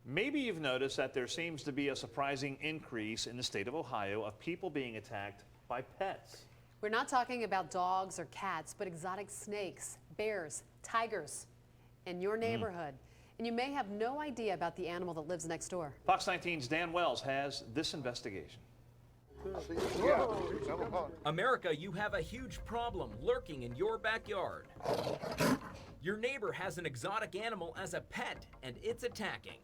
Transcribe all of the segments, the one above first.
Maybe you've noticed that there seems to be a surprising increase in the state of Ohio of people being attacked by pets. We're not talking about dogs or cats, but exotic snakes, bears, tigers in your neighborhood. And you may have no idea about the animal that lives next door. Fox 19's Dan Wells has this investigation. America, you have a huge problem lurking in your backyard. Your neighbor has an exotic animal as a pet, and it's attacking.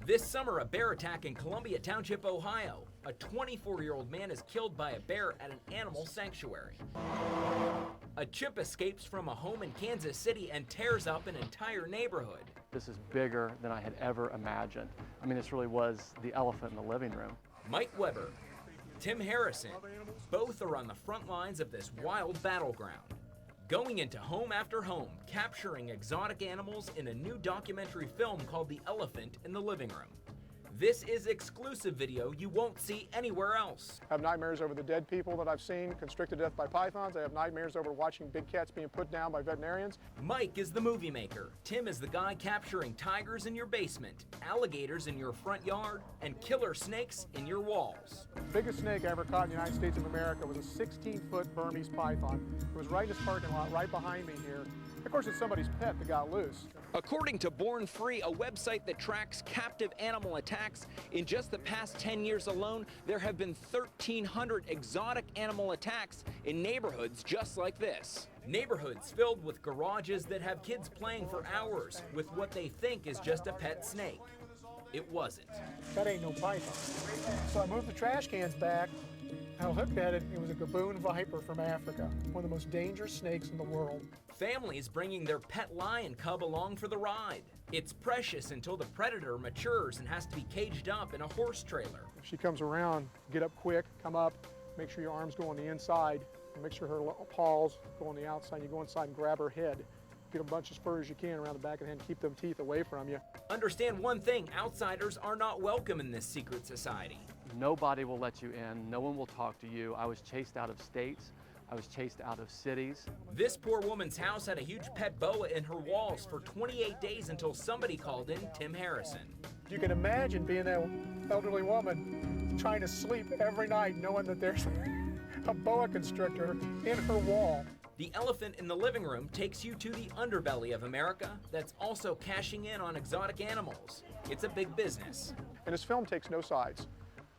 This summer, a bear attack in Columbia Township, Ohio. A 24-year-old man is killed by a bear at an animal sanctuary. A chimp escapes from a home in Kansas City and tears up an entire neighborhood. This is bigger than I had ever imagined. I mean, this really was the elephant in the living room. Mike Weber, Tim Harrison, both are on the front lines of this wild battleground. Going into home after home, capturing exotic animals in a new documentary film called The Elephant in the Living Room. This is exclusive video you won't see anywhere else. I have nightmares over the dead people that I've seen constricted to death by pythons. I have nightmares over watching big cats being put down by veterinarians. Mike is the movie maker. Tim is the guy capturing tigers in your basement, alligators in your front yard, and killer snakes in your walls. The biggest snake I ever caught in the United States of America was a 16-foot Burmese python. It was right in this parking lot right behind me here. Of course, it's somebody's pet that got loose. According to Born Free, a website that tracks captive animal attacks, in just the past 10 years alone, there have been 1,300 exotic animal attacks in neighborhoods just like this. Neighborhoods filled with garages that have kids playing for hours with what they think is just a pet snake. It wasn't. That ain't no python. So I moved the trash cans back. I looked at it, it was a gaboon viper from Africa, one of the most dangerous snakes in the world. Families bringing their pet lion cub along for the ride. It's precious until the predator matures and has to be caged up in a horse trailer. If she comes around, get up quick, come up, make sure your arms go on the inside, and make sure her paws go on the outside. You go inside and grab her head. Get a bunch as fur as you can around the back of the head and keep them teeth away from you. Understand one thing, outsiders are not welcome in this secret society. Nobody will let you in. No one will talk to you. I was chased out of states. I was chased out of cities. This poor woman's house had a huge pet boa in her walls for 28 days until somebody called in Tim Harrison. You can imagine being that elderly woman trying to sleep every night knowing that there's a boa constrictor in her wall. The Elephant in the Living Room takes you to the underbelly of America that's also cashing in on exotic animals. It's a big business. And this film takes no sides.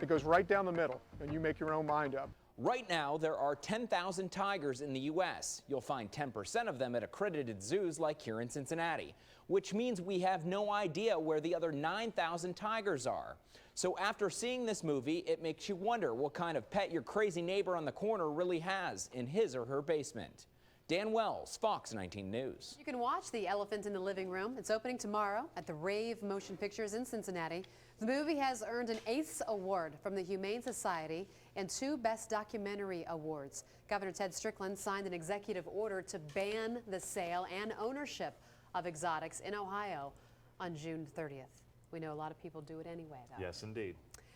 It goes right down the middle, and you make your own mind up. Right now, there are 10,000 tigers in the U.S. You'll find 10% of them at accredited zoos like here in Cincinnati, which means we have no idea where the other 9,000 tigers are. So after seeing this movie, it makes you wonder what kind of pet your crazy neighbor on the corner really has in his or her basement. Dan Wells, Fox 19 News. You can watch The Elephant in the Living Room. It's opening tomorrow at the Rave Motion Pictures in Cincinnati. The movie has earned an ACE Award from the Humane Society and 2 Best Documentary Awards. Governor Ted Strickland signed an executive order to ban the sale and ownership of exotics in Ohio on June 30th. We know a lot of people do it anyway, though. Yes, indeed.